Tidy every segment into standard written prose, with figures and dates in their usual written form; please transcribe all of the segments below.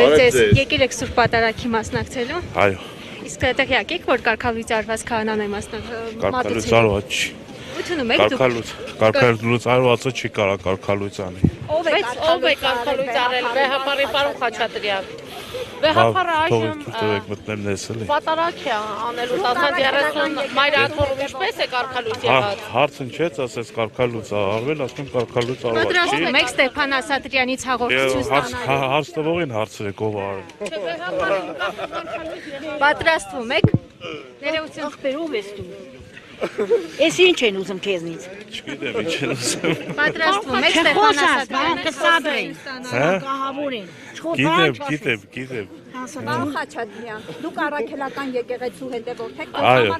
Բարև ձեզ։ Եկել եք Սուրբ Պատարագի մասնակցելու։ Այո։ Իսկ տեղյակ եք, որ կարգալույց արված քահանան է մասնակցել։ Կարգալույց արված չի։ Ո՞ւթնում եք դուք։ Կարգալույց արվածը չի կարա կարգալույց անի։ Ով է կարգալույց արել, Վեհապարի պարոն Խաչատրյան։ Վեհապարը այժմ մտնել ներսել է։ Պատարագ է անելու 10-30 մայրաթորում ինչպես է կարգալույց եղած։ Հարցն չէ, ասես կարգալույց արվել, ասում կարգալույց արված չի։ Պատրաստվում եք Ստեփան Ասատրյանից հաղորդություն ստանալու։ Հարց տվողին հարցրեք ով արել։ Պատրաստվում եք։ Ներողություն։ Ախպերով ես դու։ Էս ինչ են ուզում քեզնից։ Չգիտեմ ինչ են ուզում։ Պատրաստվում եք Ստեփան Ասատրյանից կսադրեն։ Հա։ Կահավոր են։ Գիտեմ։ Պարոն Խաչատրյան, դուք առաքելական եկեղեցու հետևորդ եք, Այո,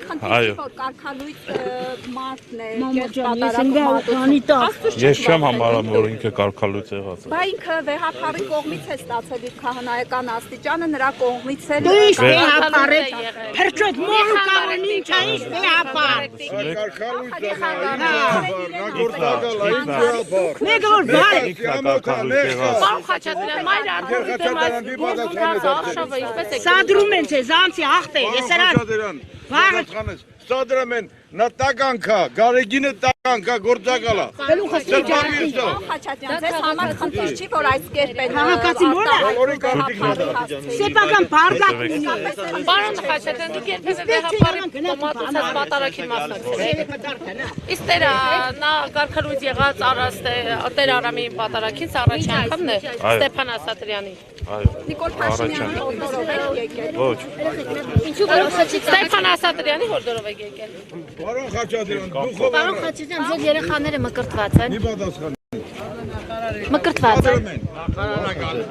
որ կարգալույց մարդն է, Ես չեմ համարում, որ ինքը կարգալույց եղած է։ Բա ինքը Վեհապարի կողմից է ստացել իր քահանայական աստիճանը, նրա կողմից էլ Դու իսկ Վեհապար եք, փրճոտ մորու կարեն ինչ է ինչ Վեհապար։ Մեկը որ բայ։ Պարոն Խաչատրյան, մայրաթորի Սադրում են ձեզ, անցի աղտեր, ես երան Սադրում են, նա տականքա, գարեգինը տականքա, գործակալա Գլուխը ստիճարդի Խաչատրյան, ձեզ համար խնդիր չի, որ այս կերպ են Հաղակացի Սեպական բարդակ ունի Պարոն Խաչատրյան, դուք երբևէ Վեհապարի կոմատուցած պատարագի մասնակցել Իսկ նա կարգալույց եղած Տեր Արամի պատարագից առաջի անգամն է Ստեփան Ասատրյանի Նիկոլ Փաշինյանի հորդորով եք եկել Ոչ։ Ինչու Ստեփան Ասատրյանի հորդորով եք եկել Պարոն Խաչատրյան, դուք ով Պարոն Խաչատրյան, ձեր երեխաները մկրտված են։ մի պատասխան Մկրտված են։ Ախարանը գալու